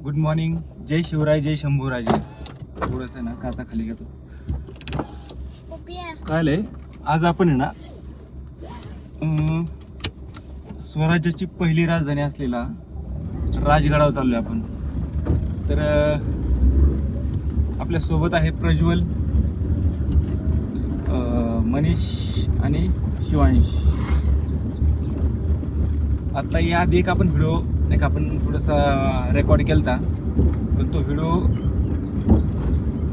Good morning. जय शिवराय, जय शंभूराजे. थोडंसं ना काचा खाली घेतो. काय आलंय आज आपण आहे ना स्वराज्याची पहिली राजधानी असलेला राजगडावर चाललोय आपण. तर आपल्या सोबत आहे प्रज्वल, मनीष आणि शिवांश. आता याआधी एक आपण व्हिडिओ नाही का आपण थोडासा रेकॉर्ड केला पण तो व्हिडिओ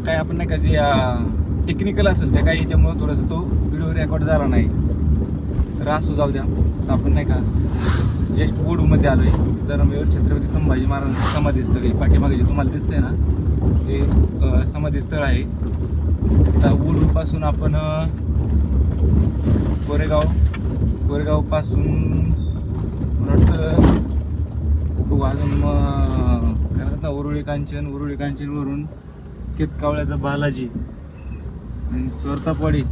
काय आपण नाही का जे टेक्निकल असेल त्या काही याच्यामुळे थोडंसं तो व्हिडिओ रेकॉर्ड झाला नाही. तर असं जाऊ द्या. तर आपण नाही का जस्ट वडूमध्ये आलो आहे. धर्मवीर छत्रपती संभाजी महाराजांचं समाधीस्थळ आहे. पाठीमागे जे तुम्हाला दिसतंय ना ते समाधीस्थळ आहे. आता वडूपासून आपण कोरेगावपासून मला वाटतं अजून काय म्हणतात ना उरुळी कांचनवरून केतकावळ्याचा बालाजी आणि स्वरतापाडीच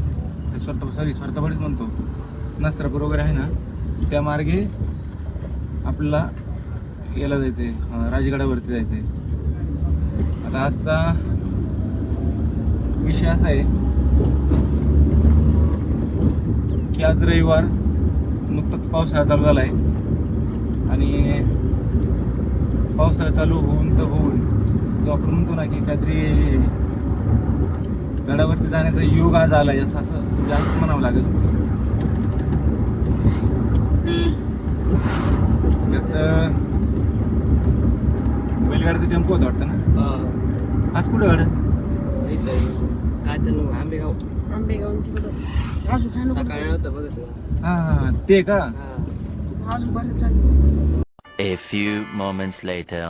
म्हणतो नसरापूर वगैरे आहे ना त्या मार्गे आपल्याला याला जायचं आहे, राजगडावरती जायचं आहे. आता आजचा विषय असा आहे की आज रविवार, नुकताच पावसाळा चालू झाला आहे आणि पावसाळा चालू होऊन जो आपण म्हणतो ना की काहीतरी गडावरती जाण्याचा योग आज आला आहे असं जास्त म्हणावं लागेल. त्यात बैलगाडीचा टेम्पो होता वाटतं ना. आज कुठं गाड्या आंबेगाव सकाळी नव्हतं बघत. हा ते का. A few moments later.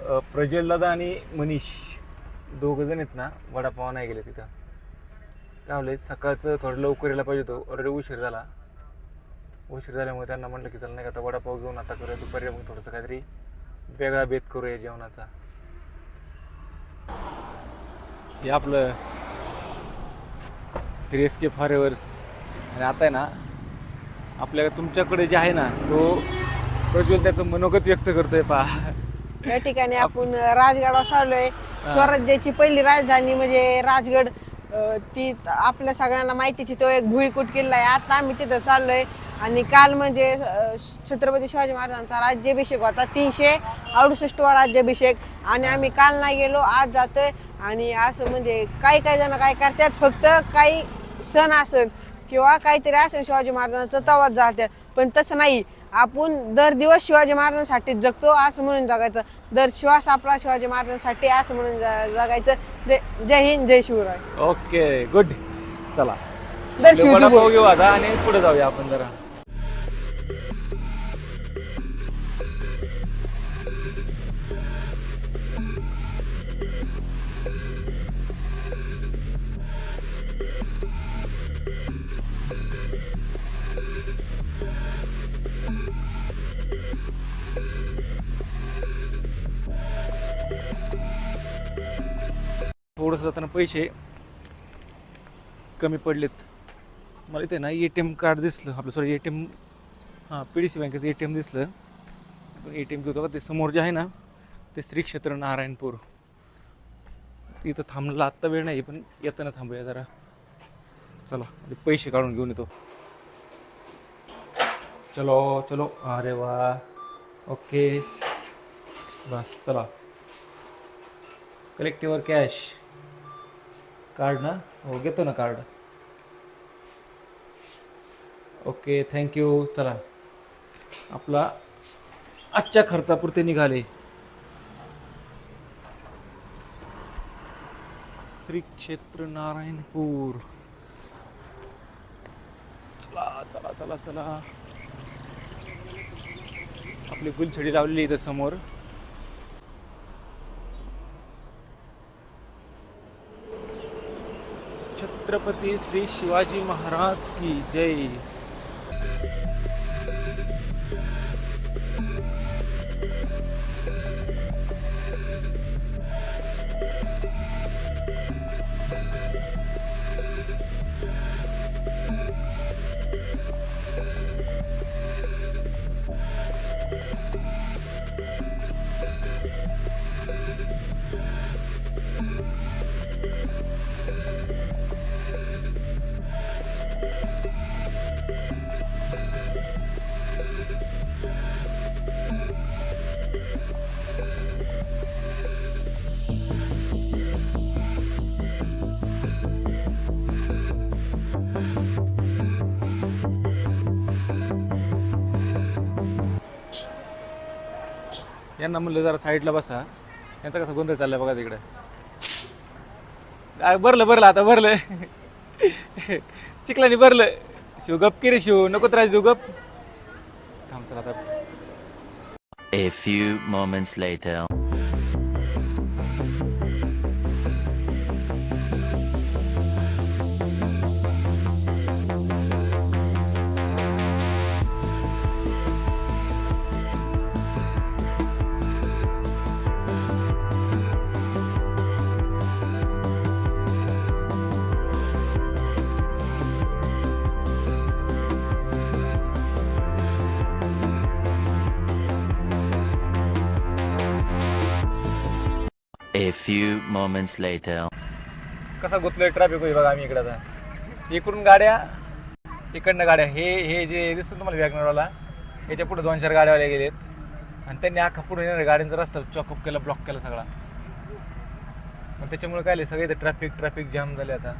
Prajwal दादा आणि मनीष दोघं जण आहेत ना, वडापाव नाही गेले तिथं. काय म्हणले सकाळचं थोडं लवकर यायला पाहिजे होतं, ऑलरेडी उशीर झाल्यामुळे त्यांना म्हटलं की त्याला नाही का आता वडापाव घेऊन आता करूया दुपारी, मग थोडंसं काहीतरी वेगळा बेत करूया जेवणाचा. हे आपलं 3SK फॉरेवर्स. आणि आता आहे ना आपल्या तुमच्याकडे जे आहे ना तो प्रज्वल त्याचं मनोगत व्यक्त करतोय पहा. या ठिकाणी आपण राजगडावर चाललोय. स्वराज्याची पहिली राजधानी म्हणजे राजगड, ती आपल्या सगळ्यांना माहितीची तो एक भुईकोट किल्ला आहे. आता आम्ही तिथं चाललोय आणि काल म्हणजे छत्रपती शिवाजी महाराजांचा राज्याभिषेक होता, 368वा राज्याभिषेक. आणि आम्ही काल नाही गेलो, आज जातोय. आणि असं म्हणजे काही जण काय करतात, फक्त काही सण असेल किंवा काहीतरी असेल शिवाजी महाराजांचं तवाच जातात, पण तसं नाही. आपण दर दिवस शिवाजी महाराजांसाठी जगतो असं म्हणून जगायचं, दर श्वास आपला शिवाजी महाराजांसाठी असं म्हणून जगायचं. जय हिंद, जय शिवराय. Okay good. चला दर शिवजी वडापाव घेऊ आता आणि पुढे जाऊया आपण जरा. थोडंसं जाताना पैसे कमी पडलेत मला. इथे ना ATM कार्ड दिसलं आपलं, सॉरी ATM, हां PDC बँकेचं ATM दिसलं. आपण ATM घेतो का ते समोर जे आहे ना ते श्री क्षेत्र नारायणपूर. तिथं थांबला आत्ता वेळ नाही, पण येताना थांबूया जरा. चला पैसे काढून घेऊन येतो. चलो चलो. अरे वा, ओके बस. चला कलेक्टिव्हर कॅश कार्ड ना, हो घेतो ना कार्ड. Okay thank you. चला आपला आजच्या खर्चापुरते निघाले. श्री क्षेत्र नारायणपूर. चला चला चला चला. आपली गुलछडी लावलेली इथं समोर. छत्रपती श्री शिवाजी महाराज की जय. यांना म्हणलं जरा साईडला बसा, यांचा कसा गोंधळ चाललाय बघा तिकडे. भरलं आता भरलं. चिखलानी भरलं. शिव गप की रे शिव, नको त्रास देऊ गप. थांब चला आता. A few moments later. A few moments later. कसा गुतलोय ट्रॅफिक होई बघा. आम्ही इकडे आता इकडून गाड्या, इकडनं गाड्या. हे जे दिसतो तुम्हाला वॅगनरवाला, याच्या पुढे 2-4 गाड्यावाले गेलेत आणि त्यांनी अख्खा पुढे येणाऱ्या गाड्यांचा रस्ता चॉकअप केला, ब्लॉक केला सगळा. मग त्याच्यामुळे काय सगळे ट्रॅफिक जाम झाले आता.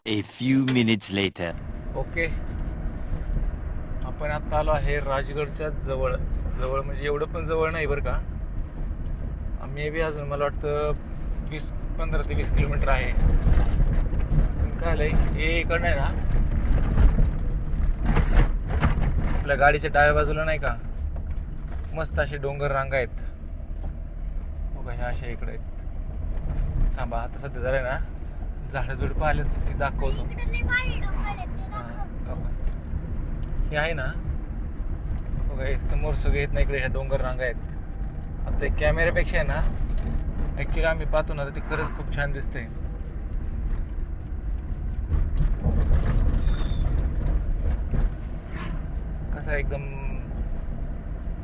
A few minutes later. Okay आपण आता आलो आहे राजगडच्या जवळ. म्हणजे एवढं पण जवळ नाही बरं का. मे बी अजून मला वाटतं 15 ते 20 किलोमीटर आहे. पण काय आलंय हे इकडनं आहे ना, आपल्या गाडीच्या डाव्या बाजूला नाही का मस्त असे डोंगर रांगा आहेत बघा, ह्या अशा इकडे आहेत. थांबा आता सध्या जरा आहे ना झाडं झुडपं आले ते दाखवतो. हे आहे ना बघा, हे समोर सगळे येत ना इकडे ह्या डोंगर रांगा आहेत. आता कॅमेऱ्यापेक्षा आहे ना ॲक्च्युली आम्ही पाहतो ना तर ते खरंच खूप छान दिसतंय. कसा एकदम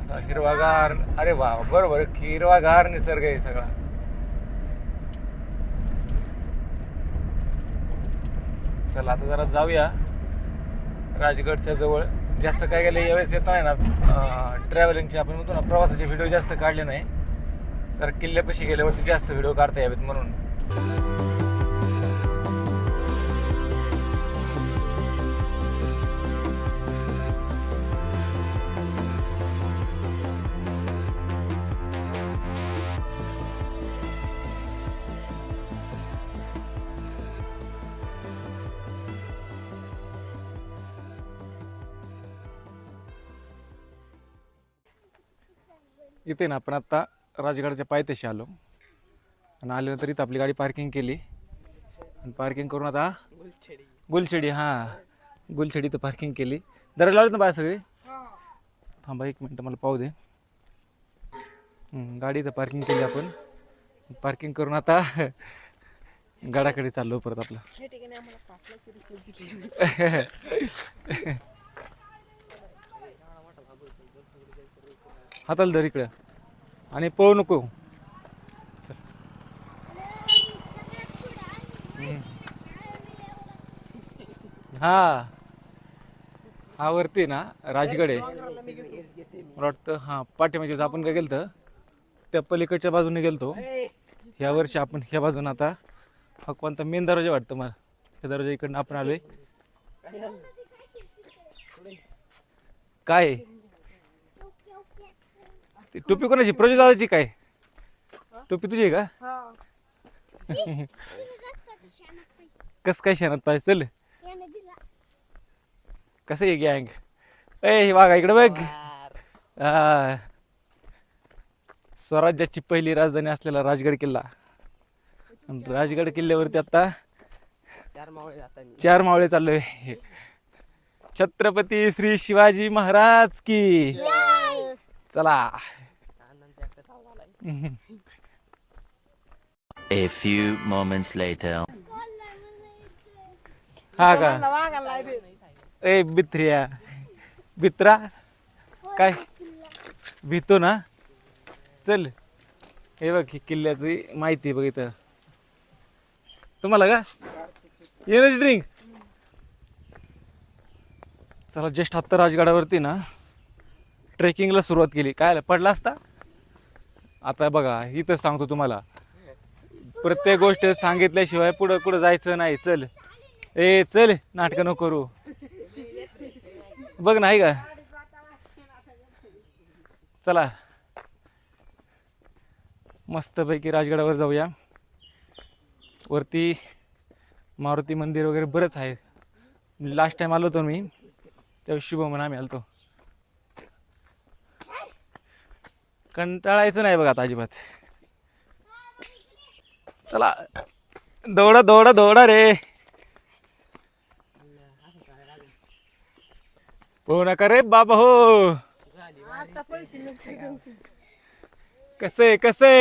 असा हिरवागार, अरे वा बरोबर हिरवागार निसर्ग आहे सगळा. चला आता जरा जाऊया राजगडच्या जवळ. जास्त काय गेलं यावेळेस येत नाही ना ट्रॅव्हलिंगचे, आपण म्हणतो ना प्रवासाचे व्हिडिओ जास्त काढले नाही, तर किल्ल्यापाशी गेल्यावरती जास्त व्हिडिओ काढता यावेत म्हणून. इथे ना आपण आता राजगडच्या पायथ्याशी आलो आणि आल्यानंतर इथं आपली गाडी पार्किंग केली आणि पार्किंग करून आता गुलछडी, हां गुलछडी इथं पार्किंग केली. दरड लावलीच ना बाय सगळी. थांबा एक मिनटं मला पाहू दे. गाडी इथं पार्किंग केली आपण. पार्किंग करून आता गडाकडे चाललो परत आपलं. हाताला धर इकडं आणि पळू नको. हा हा वरती ना राजगड आहे मला वाटतं. हां पाठीमागे आपण काय गेलं त्या पलीकडच्या बाजूने गेलतो. ह्या वर्षी आपण ह्या बाजून आता हा कोणता मेन दरवाजा वाटतं मला, ह्या दरवाजा इकडनं आपण आलोय. काय ती टोपी कोणाची? प्रजू दादाची काय टोपी तुझी आहे का? कस काय शानात पाहिजे. चल कसं आहे गँग. ए वागा इकडे बघ. स्वराज्याची पहिली राजधानी असलेला राजगड किल्ला. राजगड किल्ल्यावरती आता 4 मावळे चाललोय. छत्रपती श्री शिवाजी महाराज की चला. A few moments later. हा का ए बित्र्या बित्रा काय भीतो ना. चल हे बघ ही किल्ल्याची माहिती बघ इथं तुम्हाला का एनर्जी ड्रिंक. चला जस्ट आत्ता राजगडावरती ना ट्रेकिंगला सुरुवात केली. काय पडला असता. आता बघा इथं सांगतो तुम्हाला, प्रत्येक गोष्ट सांगितल्याशिवाय पुढं कुठं जायचं नाही. चल ए चल नाटकं नको करू. बघ नाही का. चला मस्तपैकी राजगडावर जाऊया. वरती मारुती मंदिर वगैरे बरंच आहे. लास्ट टाइम आलो होतो मी तेव्हा शुभमन आम्ही आलतो. कंटाळायचं नाही बघा आता अजिबात. चला दौडा दौडा दौडा रे. हो नका रे बाबा हो. कसे कसे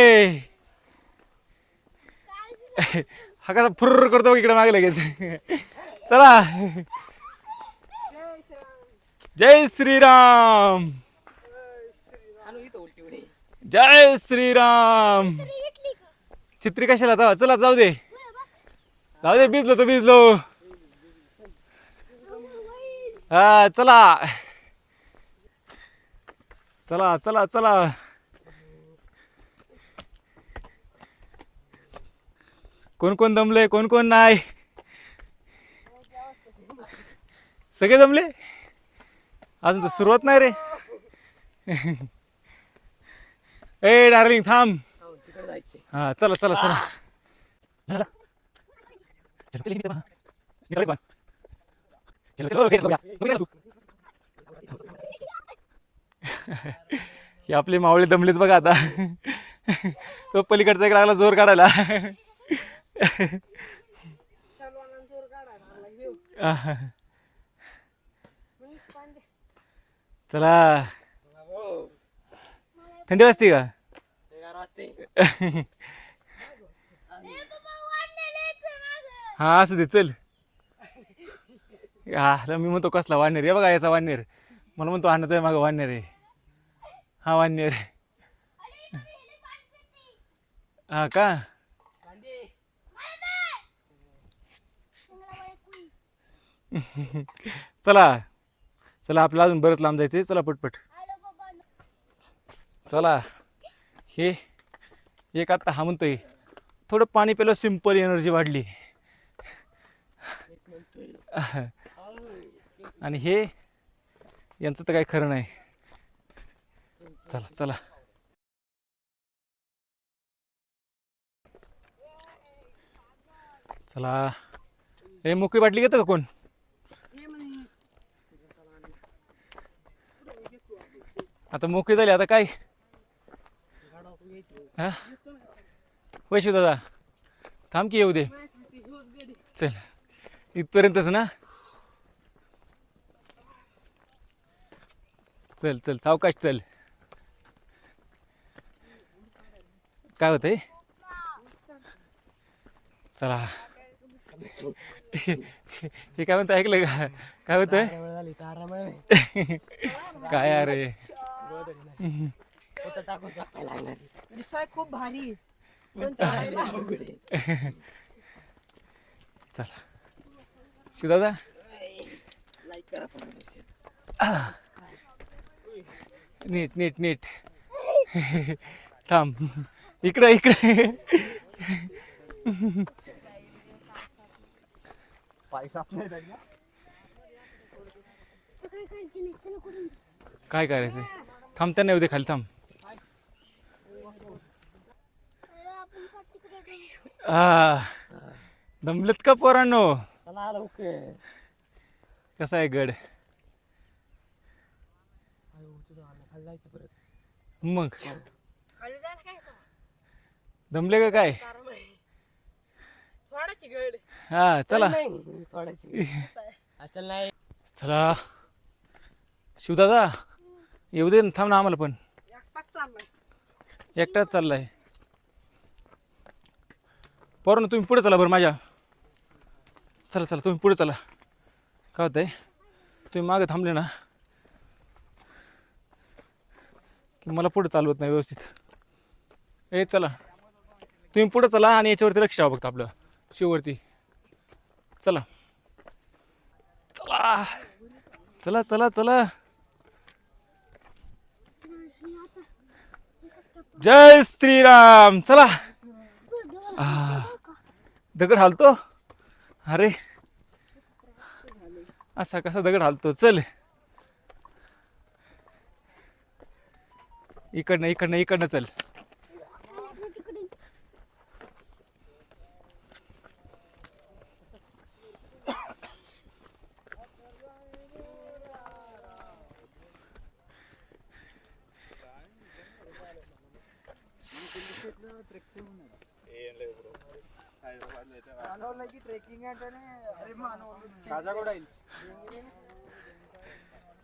हा कसा फुर्र करतो इकडे मागे लगेच. चला जय श्रीराम जय श्रीराम. चित्री कशाला आता. चला जाऊ दे जाऊ दे. भिजलो तो भिजलो. हा चला चला चला चला. कोण कोण दमले कोण कोण नाही. सगळे जमले. अजून तर सुरुवात नाही रे. ए डार्लिंग थांब. हा चला चला चला. हे आपले मावळे दमलेत बघा आता. तो पलीकडचा एक लागला जोर काढायला. चला थंडी वाजते का? हा असं दे चल. हा मी म्हणतो कसला वाढणार आहे बघा याचा वाढणार. मला म्हणतो आणतोय मागं वाढणार आहे. हा वाढणार हा का? चला चला आपल्याला अजून बरंच लांब जायचंय. चला पटपट चला. हे एक आता हा म्हणतोय थोडं पाणी प्यायलं सिंपल एनर्जी वाढली. आणि हे यांचं तर काही खरं नाही. चला चला चला. हे मोकळी बाटली घेतं का कोण? आता मोकळी झाली आता काय? हा पैसे दादा थांब की येऊ दे. चल इथपर्यंतच ना. चल चल सावकाश चल. काय होतंय? चला. हे काय म्हणतं ऐकलं का? काय होतंय? काय अरे दिसाय खूप भारी. चला शिवदादा नीट नीट नीट. थांब इकडे इकडे. काय करायचंय? थांब त्यांना येऊ दे खाली. थांब. दमलेत का पोरांनो? कसा आहे गड? मग दमले का काय? हा चला चला. शिवदादा येऊ दे ना. थांब ना आम्हाला पण. एकटाच चाललाय. पोरांनो तुम्ही पुढे चला बरं माझ्या. चला चला तुम्ही पुढे चला. काय होतंय तुम्ही मागे थांबले ना की मला पुढे चालवत नाही व्यवस्थित. ए चला तुम्ही पुढे चला आणि याच्यावरती लक्ष ठेवा फक्त आपलं शिववरती. चला चला चला चला चला. जय श्रीराम. चला. दगड हालतो. अरे असा कसा दगड हालतो. चल इकडनं इकडनं इकडनं चल.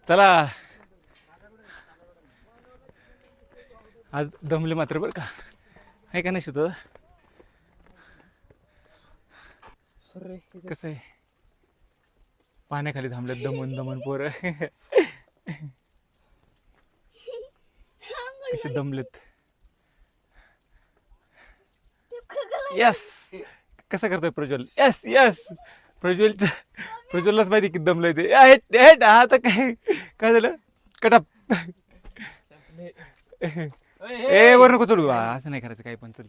चला आज दमले मात्र बरं का. आहे का नाही शिवतो? कसं आहे पाण्याखाली थांबलेत दमन दमन पोरं. कसे दमलेत. यस कसं करतोय प्रज्वल? यस यस प्रज्वललाच माहिती किती दमलंय ते. हा तर काय काय झालं? कटाप. ए वर नको चढू. असं नाही करायचं काही पण. चल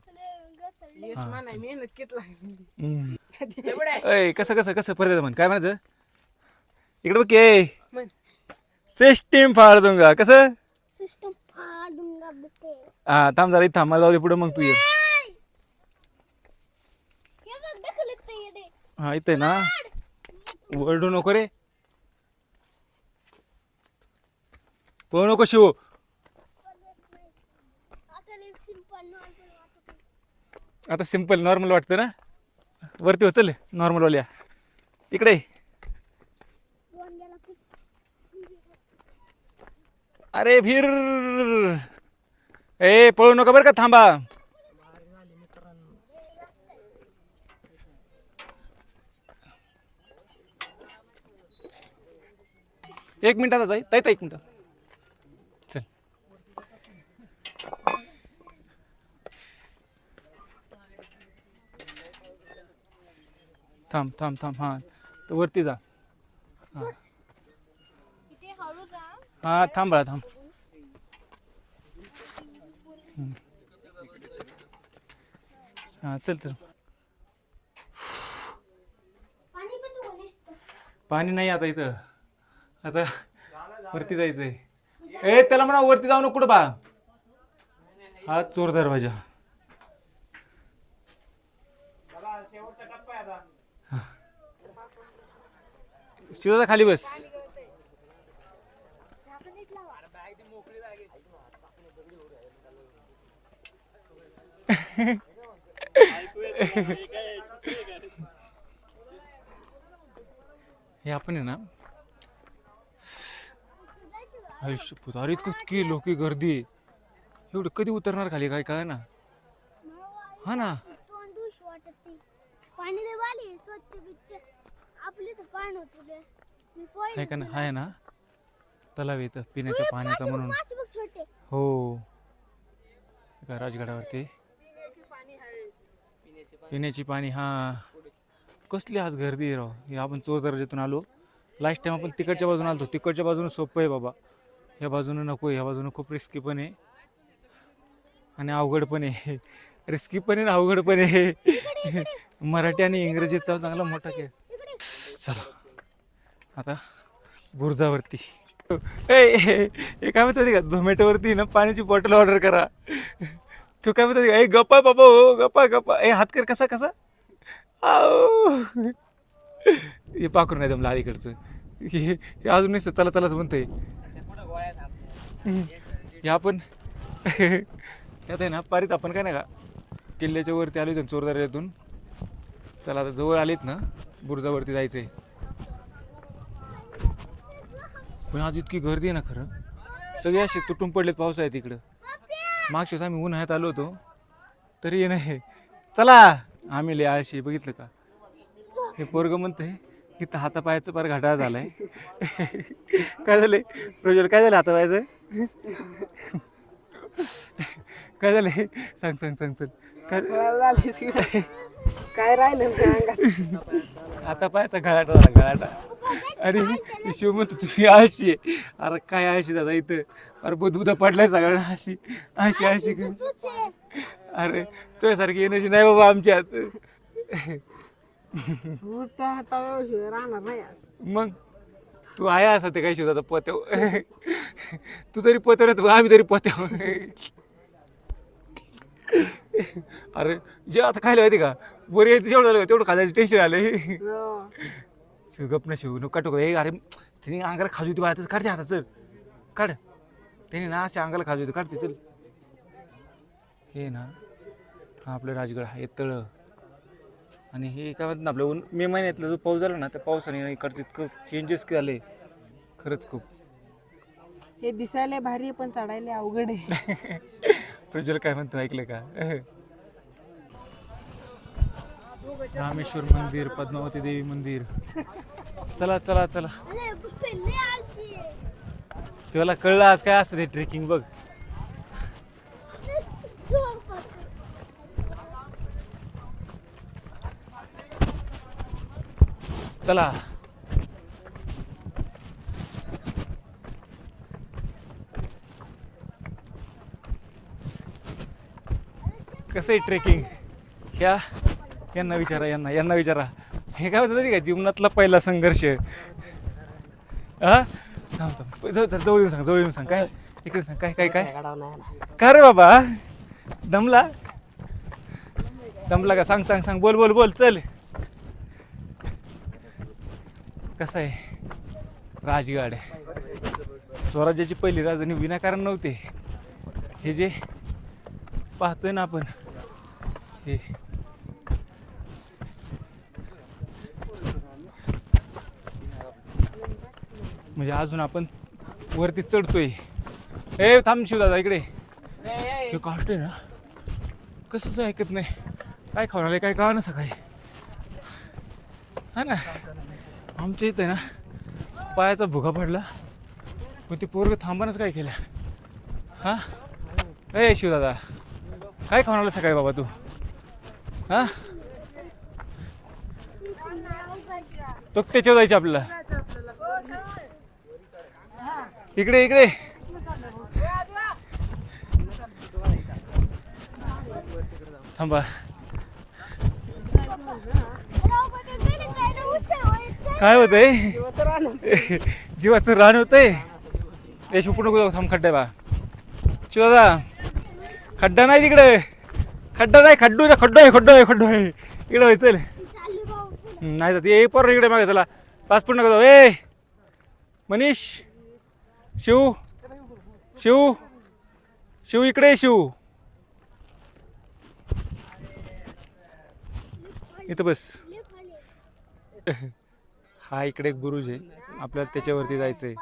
कसं कसं कसं परत म्हण. काय म्हणायचं इकडे बघ. ए सिस्टीम फाड दूंगा. कसं? हा थांब जरा. इथं थांब जाऊ दे पुढे मग तू ये. हा इथे ना. ओरडू नको रे. पळू नको शिव. आता सिम्पल नॉर्मल वाटतं ना. वरती हो चल नॉर्मल वाल्या इकडे. अरे भीर ए पळू नका बरं का थांबा. एक मिनिट आता ताई ताई ताई, एक मिनिट चल. थांब थांब थांब हा तर वरती जा. हा थांब बाळा थांब. हा चल चल. पाणी नाही आता इथं. आता वरती जायचंय. ए त्याला म्हणा वरती जाऊ नको कुठं बा. हा चोर दरवाजा. शिवाजा खाली बस. हे आपण आहे ना आयुष्य अरे इतकी लोक गर्दी आहे. एवढं कधी उतरणार खाली काय काय ना. हा ना आहे का ना. आहे ना तलाव येतं पिण्याच्या पाण्याचा म्हणून. हो का राजगडावरती पिण्याची पाणी. हा कसली आज गर्दी आहे राव. हे आपण चोर दर्जातून आलो. लास्ट टाइम आपण तिकडच्या बाजून आलो. तिकडच्या बाजूने सोपं आहे बाबा. ह्या बाजूने नको. ह्या बाजूने खूप रिस्की पण आहे आणि अवघड पण आहे. रिस्की पण आहे अवघड पण आहे. मराठी आणि इंग्रजीचा चांगला मोठा खेळ. चला आता बुर्जावरती. हे काय म्हणतात का झोमॅटोवरती ना पाण्याची बॉटल ऑर्डर करा. तू काय म्हणतात का गप्पा बाबा हो गप्पा गप्पा. हात कर कसा कसा. हे पाकरून नाही दमला अलीकडचं. हे अजून नाही चला चलाच म्हणतंय. हे आपण यात आहे ना पारीत आपण काय नाही का किल्ल्याच्या वरती आलो इथून चोर दर्यातून. चला आता जवळ आलेत ना बुर्जावरती जायचंय. पण आज इतकी गर्दी आहे ना खरं. सगळे असे तुटून पडलेत पावसाळ्यात इकडं. मागच्या वेळेस आम्ही उन्हाळ्यात आलो होतो तरी नाही. चला आम्ही लय आळशी बघितलं का. हे पोरग म्हणतंय इथं हातापायाचं फार घाटा झालाय. काय झालंय प्रज्वल काय झालं हातापायाचं. काय झालंय सांग सांग सांग चल. काय राहिलं आता पायाचा गळाटा झाला गळाटा. अरे शिव म्हणतो तुम्ही आळशी आहे. अरे काय आळशी दादा इथं. अरे दुधा पडलाय सगळ्यांना. अशी अशी अशी. अरे तुझ्यासारखी एनर्जी नाही बाबा आमच्यात. राहणार नाही. मग तू आहे असा ते काय शिवता पोत्याव. तू तरी पोत्यावर आम्ही तरी पोत्याव. अरे जे आता खायला माहिती का बरी जेवढं झालं तेवढं खायचं टेन्शन आलं. गप ना शिव नको काटू. हे अरे त्याने अंगाला खाजू होती बाळा. काढते हातात चल काढ. त्याने ना असे अंगाला खाजू होती काढते चल. हे ना हा आपलं राजगड आहे तळ. आणि हे काय म्हणतात ना आपलं मे महिन्यातला जो पाऊस झाला ना त्या पावसाने इकडचं इतकं चेंजेस झाले खरंच खूप. हे दिसायला भारी पण चढायला अवघड आहे. प्रज्वल काय म्हणतो ऐकलं का. रामेश्वर मंदिर पद्मावती देवी मंदिर. चला चला चला. तुला कळलं आज काय असतं ते ट्रेकिंग बघ. चला कसं आहे ट्रेकिंग. यांना विचारा यांना विचारा. हे काय होतं का जीवनातला पहिला संघर्ष. हा थांब थांब जवळ येऊन सांग काय इकडे सांग काय काय काय का रे बाबा. दमला का सांग सांग सांग बोल बोल बोल चल. कसं आहे राजगड स्वराज्याची पहिली राजधानी विनाकारण नव्हते. हे जे पाहतोय ना आपण हे म्हणजे अजून आपण वरती चढतोय. ए थांब शिवदादा इकडे. हे काष्ट आहे ना कसंच ऐकत नाही. काय खाऊन आले काय कळा ना सकाळी हा ना. आमच्या इथं ना पायाचा भुगा पडला पण ते पोरग थांबानच काय केलं. हा ए शिवदादा काय खाऊन आलं सकाळी बाबा तू हा. तो त्याच्यावर जायचं आपल्याला. इकडे इकडे थांबा. काय होतंय जीवाचं रान होतंय. ए शिवपू नको जाऊ थांब. खड्डा आहे बा शिवदादा. खड्डा नाही तिकडे. खड्डा नाही खड्डू खड्डो आहे खड्डो आहे खड्डो आहे इकडे होय चल. नाही जात ये पर इकडे मागे चला. पासपोर्ट नका जाऊ. ए मनीष शिव शिव शिव इकडे शिव इथं बस. हा इकडे एक बुरुज आहे आपल्याला त्याच्यावरती जायचंय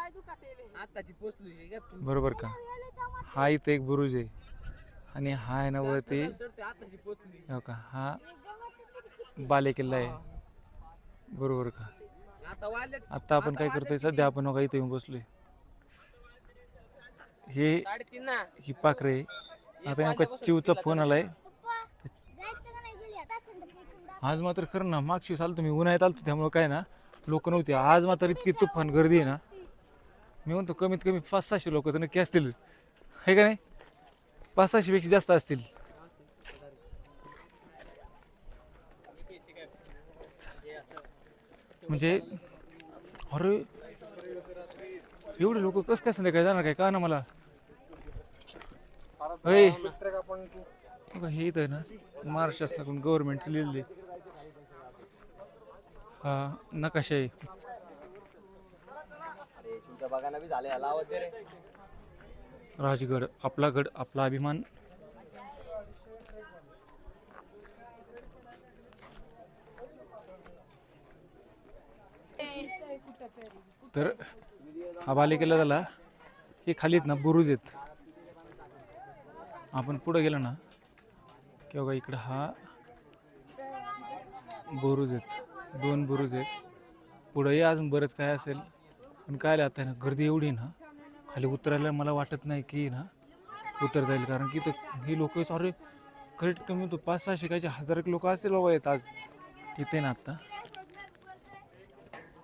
बरोबर का. हा इथं एक बुरुज आहे आणि हा आहे ना वरती हो का. हा बाले किल्ला आहे बरोबर का. आता आपण काय करतोय सध्या आपण बघा इथे येऊन बसलोय. ही पाखरे आता नेमका चिवचा फोन आलाय. आज मात्र खरं ना मागशी चालतो मी उन्हाळ्यात आलतो त्यामुळे काय ना लोक नव्हते. आज मात्र इतकी तुफान गर्दी आहे ना. मी म्हणतो कमीत कमी 500-600 लोक तर नक्की असतील हे का नाही. 500-600 पेक्षा जास्त असतील. म्हणजे अरे एवढे लोक कसं काय संध्याकाळी जाणार काय का ना मला. हे इथं आहे ना महाराष्ट्र शासनाकडून गव्हर्नमेंटचं लिहिलेले हा नकाशा आहे. राजगड आपला गड आपला अभिमान. तर हा बालेकिल्ला झाला. हे खालीत ना बुरुज आहेत. आपण पुढे गेलो ना किंवा इकडं हा बुरुज आहेत. 2 बुरुज आहेत. पुढे अजून बरंच काय असेल पण काय आता ना गर्दी एवढी ना खाली उतरायला मला वाटत नाही की ना उतरता येईल. कारण की ही लोक अरे करेक्ट कमी होतो 500-600 काही 1000 लोक असतील बाबा येत आज इथे ना. आत्ता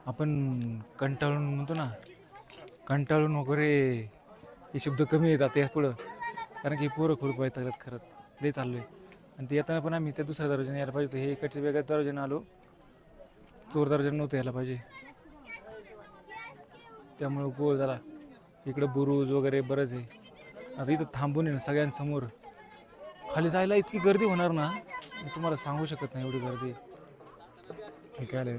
आपण कंटाळून म्हणतो ना कंटाळून वगैरे हे शब्द कमी येतात या पुढं. कारण की पोरं खूप येतात खरंच लय चाललोय. आणि ते येताना पण आम्ही त्या दुसऱ्या दर्जाने यायला पाहिजे होतं. हे इकडच्या वेगळ्या दर्जाने आलो. चोर दर्जाने नव्हतं यायला पाहिजे त्यामुळे गोळ झाला. इकडं बुरुज वगैरे बरंच आहे. आता इथं थांबून आहे ना सगळ्यांसमोर खाली जायला इतकी गर्दी होणार ना मी तुम्हाला सांगू शकत नाही एवढी गर्दी. हे काय आलं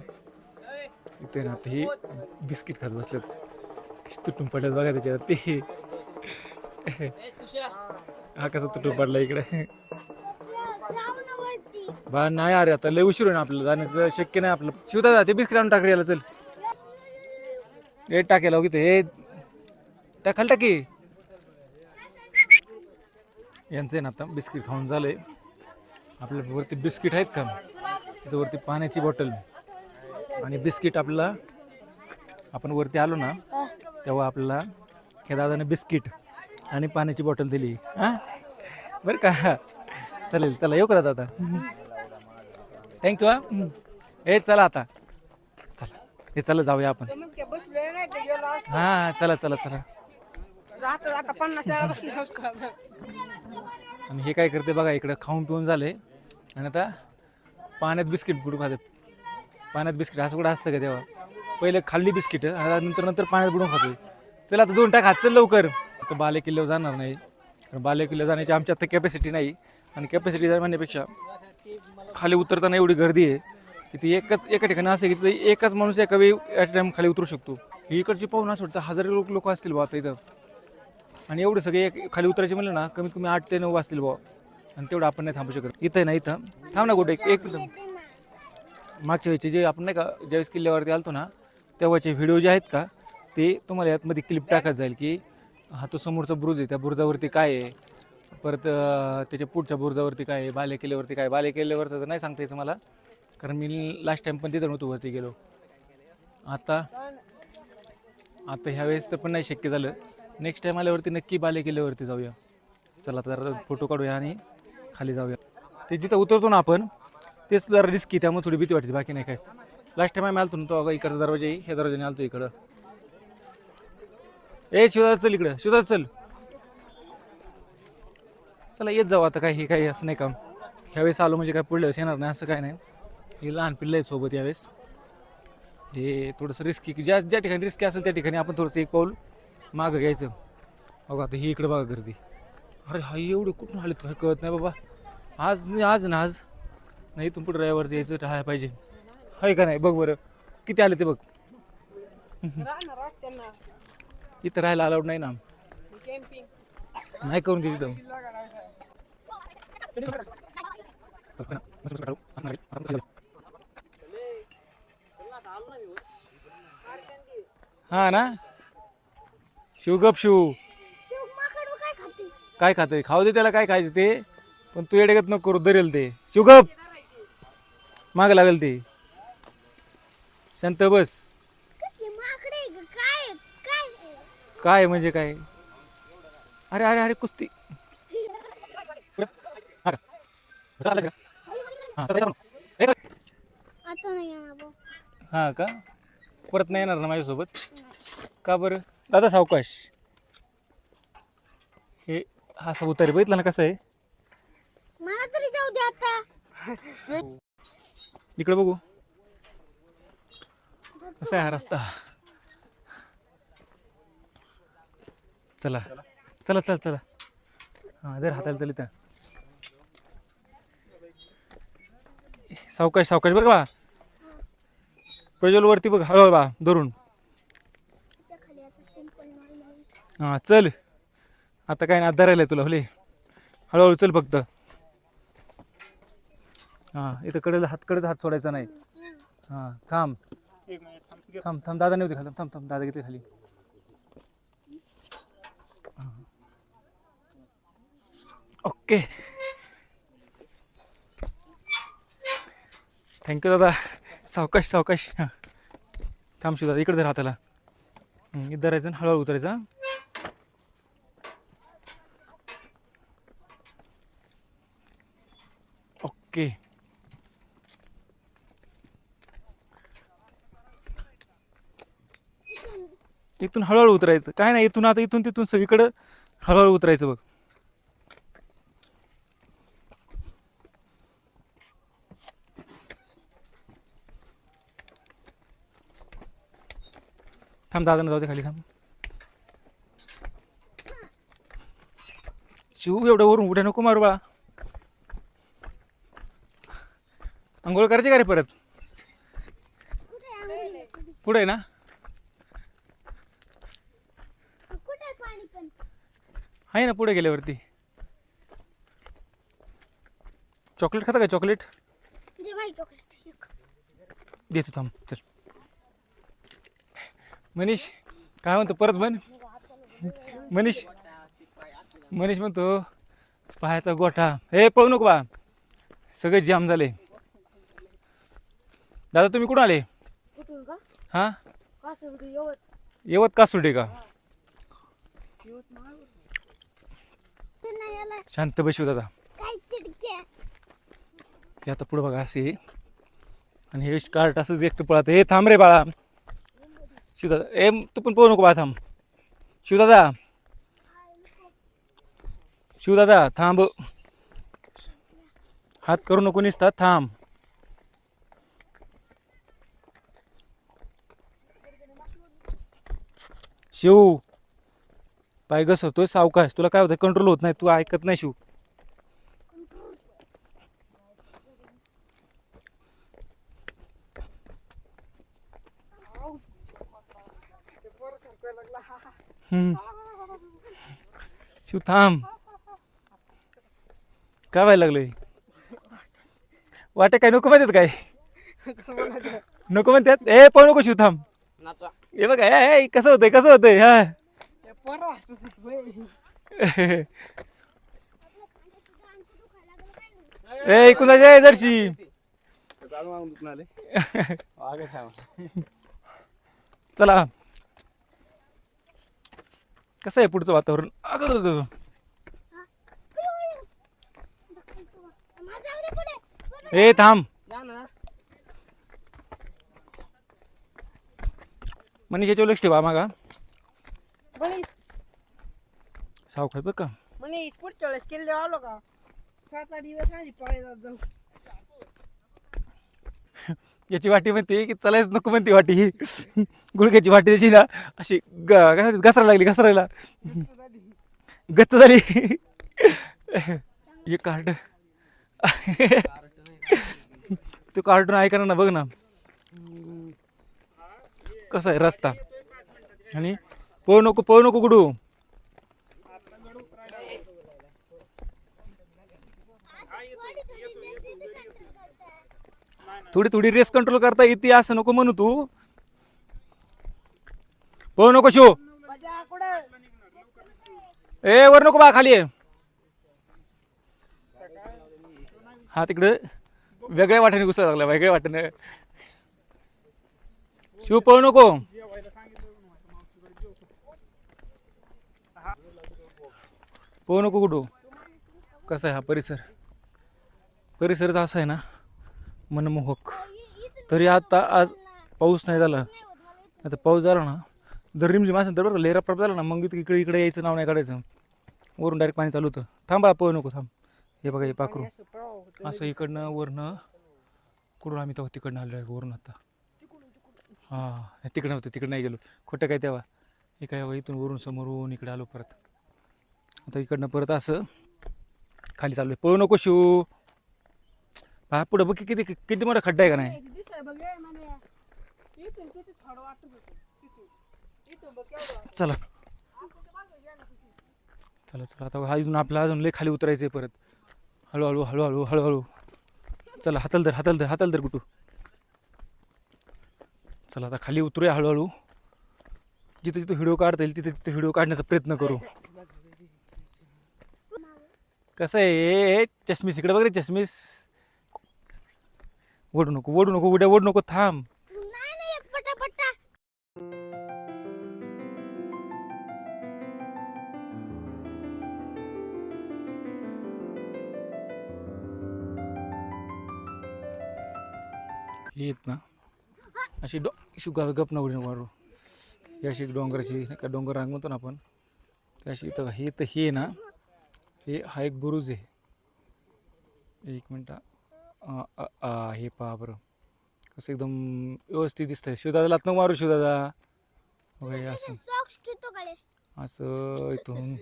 इथे ना आता हे बिस्किट खात बसलेत. तुटून पडल्यात बघा त्याच्यावरती. हा कसा तुटून पडला इकडे बा. नाही अरे आता लय उशीर होईल आपल्याला जाण्याचं शक्य नाही आपलं. शिवदादा ते बिस्किट आणून टाक याला चल. हे टाकेला तिथे हे टाकाल टाकी. यांचं आहे ना आता बिस्किट खाऊन झालंय. आपल्या वरती बिस्किट आहेत का तिथं वरती पाण्याची बॉटल आणि बिस्किट आपल्याला आपण वरती आलो ना तेव्हा आपल्याला ह्या दादाने बिस्किट आणि पाण्याची बॉटल दिली. हां बरं का. चालेल चला येऊ का दादा. थँक्यू. हे चला आता चला हे चला जाऊया आपण. हां चला चला चला. आणि हे काय करते बघा इकडं खाऊन पिऊन झाले आणि आता पाण्यात बिस्किट बुडून खाते. पाण्यात बिस्किट असं कुठं असतं का तेव्हा. पहिले खाल्ली बिस्किट नंतर पाण्यात बुडून खातोय. चला आता 2 टाक हात चल लवकर. आता बालेकिल्ल्यावर जाणार नाही कारण बालेकिल्ल्यावर जाण्याची आमची आता कॅपॅसिटी नाही. आणि कॅपॅसिटी म्हणण्यापेक्षा खाली उतरताना एवढी गर्दी आहे की ती एका ठिकाणी असं की एकच माणूस एका वेळी ॲट टाइम खाली उतरू शकतो. इकडची पाहून असं वाटतं 1000 लोक असतील बा आता इथं. आणि एवढं सगळे खाली उतरायचे म्हणलं ना कमीत कमी 8 ते 9 असतील बा. आणि तेवढं आपण नाही थांबू शकत. इथं आहे ना, इथं थांब ना कुठे एक मिनिट. मागच्या वेळेचे जे आपण नाही का ज्यावेळेस किल्ल्यावरती आलतो ना तेव्हाचे व्हिडिओ जे आहेत का ते तुम्हाला यातमध्ये क्लिप टाकत जाईल की हा तो समोरचा बुरुज आहे त्या बुरुजावरती काय आहे, परत त्याच्या पुढच्या बुरुजावरती काय आहे, बाले किल्ल्यावरती काय. बाले किल्ल्यावरचं तर नाही सांगता यायचं मला, कारण मी लास्ट टाइम पण तिथं नव्हतो वरती गेलो. आता ह्यावेळेस तर पण नाही शक्य झालं. नेक्स्ट टाइम आल्यावरती नक्की बाले किल्ल्यावरती जाऊया. चला तर जरा फोटो काढूया आणि खाली जाऊया. ते जिथं उतरतो ना आपण तेच जरा रिस्की, त्यामुळे थोडी भीती वाटते, बाकी नाही काय. लास्ट टाइम आम्ही आलतो ना तो अगं इकडचा दरवाजा आहे, ह्या दरवाजाने आलतो इकडं. शिवदादा चल इकडं, शिवदादा चल. चला येत जाऊ आता, काय हे काही असं नाही काम. ह्यावेळेस आलो म्हणजे काय पुढल्या वेळेस येणार नाही असं काय नाही. हे लहान पिल्लं आहेत सोबत यावेळेस. हे थोडंसं रिस्की, की ज्या ज्या ठिकाणी रिस्की असेल त्या ठिकाणी आपण थोडंसं एक पाऊल मागं घ्यायचं. बघा आता ही इकडं बघा गर्दी. अरे हा एवढे कुठून आले काय कळत नाही बाबा. आज नाही इथून पुढे ड्रायव्हरचं यायचं राहायला पाहिजे, आहे का नाही. बघ बरं किती आले ते बघ. इथं राहायला अलाउड नाही ना, नाही करून दे तिथं. हा ना शिवगप शिव काय खाते खाऊ दे त्याला, काय खायचं ते, पण तू येडेगत नको करू, धरेल ते. शिवगप माग लागेल ते, शांत बस. काय म्हणजे काय. अरे अरे अरे कुस्ती. हा का परत नाही येणार ना माझ्यासोबत का बरं. दादा सावकाश. हे हा असा उतारे बघितला ना कसं आहे. मला तरी जाऊ दे आता. इकडे बघू कसा आहे हा रस्ता. चला चला चला चला. हा जर हाताला चल इथं. सावकाश सावकाश बरं बा. प्रज्वल वरती बघ हळूहळू बा धरून. हा चल आता काय ना धरायला तुला होले, हळूहळू चल फक्त. हा इथं कडेला कडेचा हात सोडायचा नाही. हा थांब थांब थांब, दादा नव्हते खाली, थांब थांब दादा घेते खाली. ओके थँक्यू दादा. सावकाश सावकाश. हां थांब शिव दादा इकडे जर हाताला इथं धरायचं आणि हळूहळू उतरायचं. ओके इथून हळूहळू उतरायचं, काय नाही इथून आता इथून तिथून सगळीकडं हळूहळू उतरायचं बघ. थांब दादा जाऊ दे खाली. थांब शिव एवढं वरून उड्या नको मारू बाळा. आंघोळ करायची का रे परत. पुढे आहे ना. कुठे पाणी पण आहे ना पुढे गेल्यावरती. चॉकलेट खाता का चॉकलेट. दे भाई चॉकलेट देतो थांब चल. मनीष काय म्हणतो परत म्हण. मनीष मनीष म्हणतो पायाचा गोठा. हे पळू नको बा सगळे जाम झाले. दादा तुम्ही कुठून आले. कुठून का हां कासुंडी यवत येवत कासुर्डे का. नाही आला शांत बसू दादा. काय चिडक्या. हे आता पुढं बघा असे आणि हे कार्ट असंच एकटं पळत. हे थांब रे बाळा. शिवदादा ए तू पण पळू नको बा थांब. शिवदादा शिवदादा थांब. हात करू नको निसतात थांब. शिव पाय घसरतोय सावकाश. तुला काय होतं कंट्रोल होत नाही, तू ऐकत नाही शिव. शिव थांब. काय व्हायला लागलंय? वाटे काय नको म्हणतात काय? नको म्हणतात. ए पण नको शिव थांब. हे बघा ए, कसं होतंय कसं होतंय हा. ए कुणा जाय जरशी. चला कसं आहे पुढचं वातावरण? अगं ए थांब. मनीषाच्या लक्ष ठेवा मागा सावकाश बरं का. म्हणे पुढच्या वेळेस किल्ले आलो का 7-8 दिवस आधी पळायला जाऊ. याची वाटी म्हणते की चलायच नको म्हणते वाटी. गुडघ्याची वाटी त्याची ना अशी काय म्हणते, घसरा लागली घसरायला गच्च झाली. हे कार्ड तू कार्टून ऐका ना बघ ना कसा आहे रस्ता. आणि पळू नको गुडू. थोडी रेस कंट्रोल करता येते असं नको म्हणू तू. पळू नको शो. ए वर नको बा खाली आहे. हा तिकडे वेगळ्या वाट्याने घुसायला लागला वेगळ्या वाट्याने. शिव पळू नको. पळू नको कुठू. कसा आहे हा परिसरच असा आहे ना मनमोहक. तरी आता आज पाऊस नाही झाला. आता पाऊस झाला ना जर रिमझिम असेल तर बरं लेरा प्रॉप झाला ना मग इकडे यायचं नाव नाही काढायचं. वरून डायरेक्ट पाणी चालू होतं. थांबा पळू नको थांब. हे बघा हे पाखरू असं इकडनं वरनं कुठून आम्ही तेव्हा तिकडनं आलो वरून. आता हां तिकडं नव्हतं तिकडं नाही गेलो खोटं काय तेव्हा. हे काय इथून वरून समोरून इकडे आलो परत. आता इकडनं परत असं खाली चालू आहे. पळू नको शिव. हा पुढं बघ किती मोठा खड्डा आहे का नाही. चला आता हा इथून आपला अजून लय खाली उतरायचंय परत. हळूहळू. चला हाताल धर कुठू. चला आता खाली उतरूया हळूहळू. जिथे व्हिडिओ काढता येईल तिथे व्हिडिओ काढण्याचा प्रयत्न करू. कसं आहे चष्मीस इकडे बघ रे चष्मीस. ओढू नको उड्या ओढू नको थांब. हे येत ना अशी गप न उडी मारू. ही अशी डोंगराची का डोंगर रांग म्हणतो ना आपण ते अशी इथं हे तर हे ना हे हा एक बुरुज आहे. एक मिनटं हे पहा बरं कसं एकदम व्यवस्थित दिसतंय. शिवदादाला नको मारू शिवदादा. वगैरे असं इथून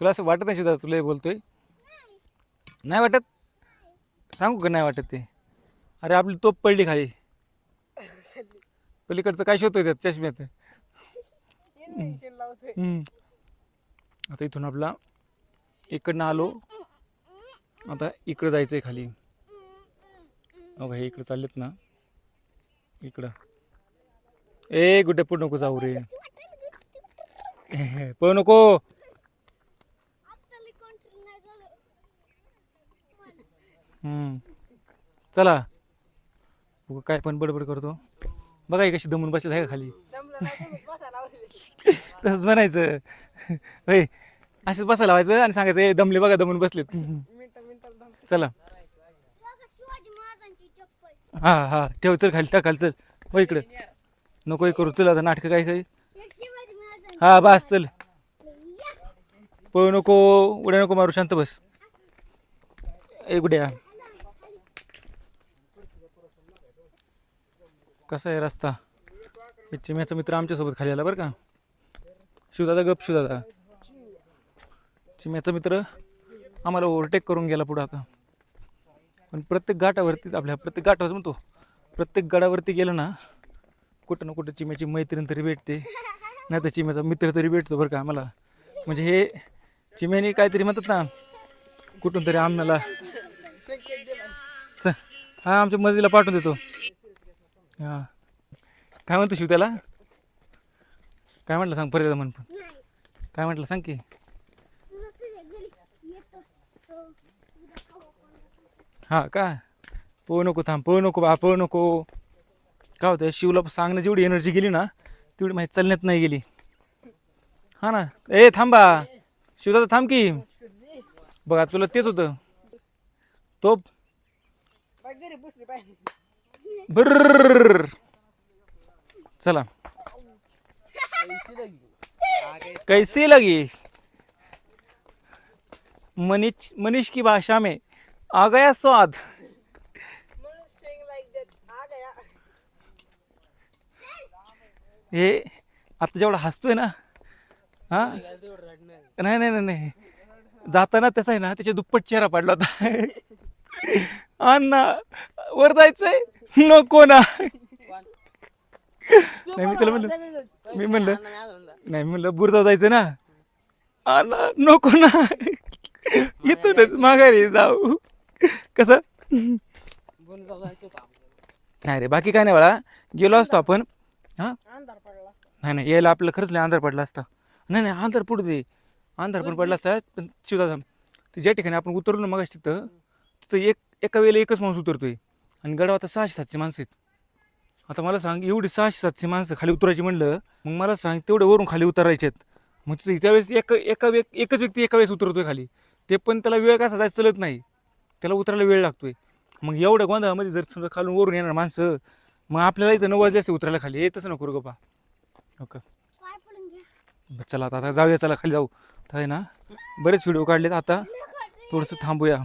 तुला असं वाटत नाही शिवदादा तुला हे बोलतोय नाही वाटत? सांगू का नाही वाटत ते? अरे आपली तोप पडली खाली. पलीकडचं काय शोधतोय त्यात चष्म्यात. आता इथून आपला इकडनं आलो. आता इकडं जायचंय खाली. हो हे इकडं चाललेत ना इकडं. ए गुड्डे पुढं नको जाऊ रे. पळू नको. चला काय पण बडबड करतो. बघा ही कशी दमून बसली आहे का खाली. तसंच म्हणायचं होय असंच बसायला लावायचं आणि सांगायचं ए दमले बघा दमून बसलेत. चला हा ठेव चल खाली टाकाल चल. हो इकडे नको करू. चल आता नाटकं काय हा बस चल. पळू नको उड्या नको मारू. शांत बस. ए गुड्या. कसा आहे रस्ता. चिम्याचा मित्र आमच्यासोबत खाली आला बरं का. शिवदादा गप शिवदादा. चिम्याचा मित्र आम्हाला ओव्हरटेक करून गेला पुढं. आता पण प्रत्येक घाटावरती प्रत्येक घाटावर म्हणतो प्रत्येक गडावरती गेलं ना कुठं ना कुठं चिम्याची मैत्रीण तरी भेटते नाही तर चिम्याचा मित्र तरी भेटतो बरं का आम्हाला. म्हणजे हे चिमेनी काहीतरी म्हणतात ना कुठून तरी आम्हाला हा आमच्या मदतीला पाठवून देतो. हा काय म्हणतो शिव त्याला? काय म्हटलं सांग परत म्हण. काय म्हटलं सांग की. तुझं तुझ्या घरी येतो तो उद्या खाऊ आपण. हा का पळू नको थांब पळू नको बा पळू नको. काय होतं शिवला सांगणं जेवढी एनर्जी गेली ना तेवढी माहिती चालण्यात नाही गेली. हा ना ए थांबा शिवदादा थांब की. बघा तुला तेच होतं तोप बर्र. चला कैसी लगी मनीष की भाषा में आ गया स्वाद. हे आता जेवढा हसतोय ना हा नाही नाही नाही नाही जाताना त्याचा आहे ना त्याच्या दुप्पट चेहरा पडला होता. अण्णा वर जायचंय नको ना. नाही मी त्याला म्हणलं मी म्हणलं नाही म्हणलं बुरजा जायचं ना. अण्णा नको ना इथूनच माघारी जाऊ. कसं नाही रे बाकी काय नाही बाळा गेलो असतो आपण. हा नाही नाही यायला आपल्याला खरंच लय अंधार पडला असता. नाही नाही अंधार पडू दे अंधार पण पडला असता पण शिवदादा ते ज्या ठिकाणी आपण उतरलो ना मग तिथं तिथं एका वेळेला एकच माणूस उतरतोय आणि गडावर आता 600-700 माणसं आहेत. आता मला सांग एवढी 600-700 माणसं खाली उतरायची म्हणलं मग मला सांग तेवढे वरून खाली उतरायचे आहेत. मग तिथे त्यावेळेस एकच व्यक्ती एका वेळेस उतरतोय खाली ते पण त्याला वेळ कसा जायचं चलत नाही त्याला उतरायला वेळ लागतोय. मग एवढ्या गोंधळामध्ये जर समजा खालून वरून येणार माणसं मग आपल्याला इथं 9 वाजले असते उतरायला खाली येतच नको रे गप्पा. ओके काय पडून घ्या चला आता जाऊया चला खाली जाऊ. तर आहे ना बरेच व्हिडिओ काढलेत आता थोडंसं थांबूया.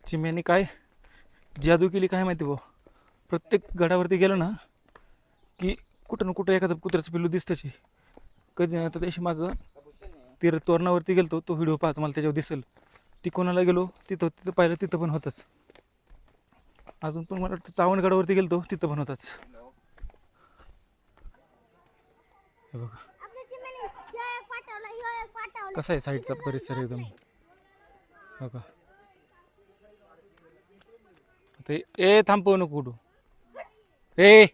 चिम्याने काय जादू केली काय माहिती भाऊ. प्रत्येक गडावरती गेलो ना की कुठं ना कुठं एखादं कुत्र्याचं पिल्लू दिसतंच. कधी नाही तर त्याशी मागं तोरणावरती गेलतो तो व्हिडिओ पाहतो मला त्याच्यावर दिसेल. ती कोणाला गेलो तिथं पाहिलं तिथं पण होतच. अजून पण मला वाटतं चावणगडावरती गेलतो तिथं पण होताच. हे बघा आपल्या चिमणी ह्यो एक पाठवला ह्यो एक पाठवला. कसा आहे साईडचा परिसर एकदम. बघा ते ए थांबव नको कुठू ए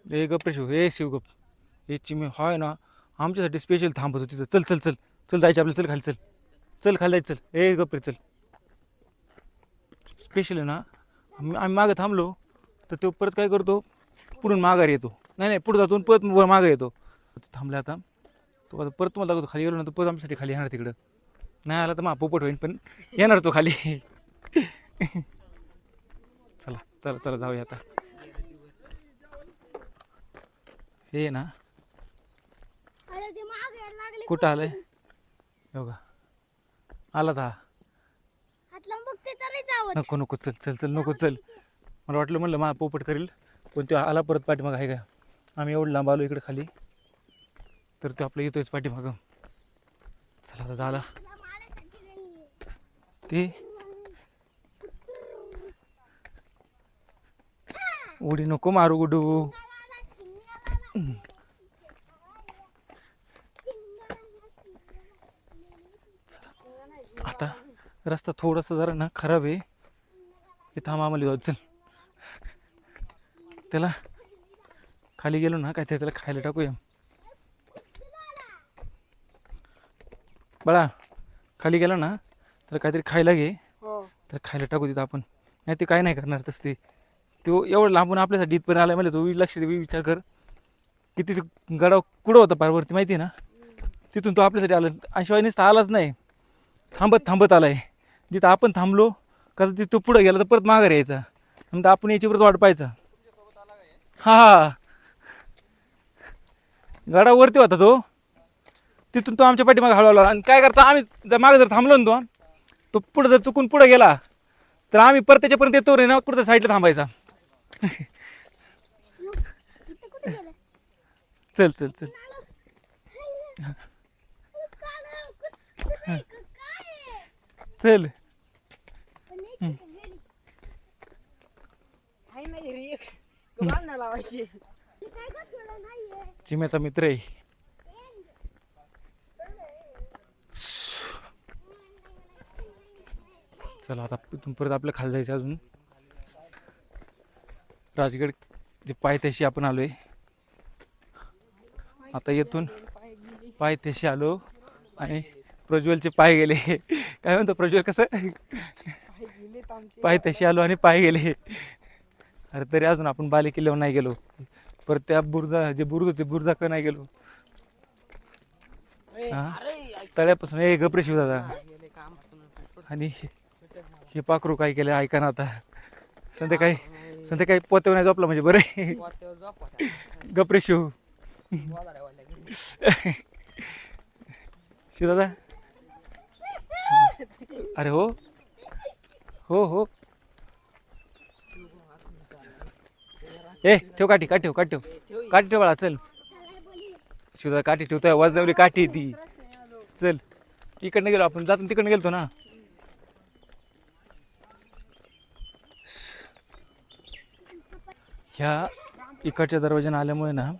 ए गप रे शिव ए शिव गप. हे चिमे हाय ना आमच्यासाठी स्पेशल थांबत होती. चल चल चल चल जायचं आपल्याला. चल खाली चल चल खाली जायचं चल. ए गप रे चल. स्पेशल आहे ना आम्ही मागं थांबलो तर तो परत काय करतो पुढून माघार येतो. नाही नाही पुढे जातो परत मागं येतो. थांबला आता तो आता परत तुम्हाला दाखवतो. खाली गेलो ना तर परत आमच्यासाठी खाली येणार तिकडं. नाही आला तर मग पोपट होईल पण येणार तो खाली. चला चला चला जाऊया आता. हे ना अरे ते मागे यायला लागले. कुठं आलंय बघा आलाच हा. हात लावून बघते चालले जावं. नको नको चल चल चल नको चल. मला वाटलं म्हणलं मा पोपट करेल पण तो आला परत पाठीमागं आहे का. आम्ही एवढं लांब आलो इकडे खाली तर तो आपलं येतोयच पाठीमागं. चला आता झाला ते उडी नको मारू गुडू. आता रस्ता थोडासा जरा ना खराब आहे. हे थांब आम्हाला येऊ चल. त्याला खाली गेलो ना काय त्याला खायला टाकूया. बाळा खाली गेला ना तर काहीतरी खायला घे तर खायला टाकू तिथं आपण. नाही ते काय नाही करणार तसं ते तो एवढं लांबून आपल्यासाठी इथपर्यंत आला म्हणजे तो लक्ष दे विचार कर किती गडाव कुठं होता पारवरती माहिती आहे ना. तिथून तो आपल्यासाठी आला शिवाय नुसता आलाच नाही थांबत थांबत आलाय. जिथं आपण थांबलो कसं तिथं तो पुढं गेला तर परत माघार यायचा नंतर आपण याची परत वाट पाहायचा. हा गडावरती होता तो तिथून तो आमच्या पाठीमागे हळूहळू आला. आणि काय करता आम्ही जर मागे जर थांबलो ना तो पुढं जर चुकून पुढं गेला तर आम्ही परत त्याच्यापर्यंत येतो रे ना कुठं साईडला थांबायचा. इथं कुठे गेलं चल चल चल काय चल आहे ना घरी एक बांधणं लावायची. काय गठवलं नाहीये चिम्याचा मित्र आहे. चला आता इथून परत आपलं खाली जायचं अजून. राजगड जे पायथ्याशी आपण आलोय. आता येथून पायथ्याशी आलो आणि प्रज्वलचे पाय गेले. काय म्हणतो प्रज्वल कसं पायथ्याशी आलो आणि पाय गेले. अरे तरी अजून आपण बाले किल्ल्यावर नाही गेलो. परत त्या बुर्जा जे बुरुज होते बुर्जाक नाही गेलो. हा तळ्यापासून एक गपरे शिव दादा. आणि हे पाखरू काय केलं ऐका ना आता. संध्याकाळी पोत्यावर नाही झोपला म्हणजे बरं. गपरे शिव शिव दादा. अरे हो हो हो ए ठेव काठी काठी ठेव बाळा. चल शिवदा काठी ठेवतोय. वाजवली काठी ती. चल इकडनं गेलो आपण जातो तिकडनं गेलतो ना. ह्या इकडच्या दरवाजाने आल्यामुळे ना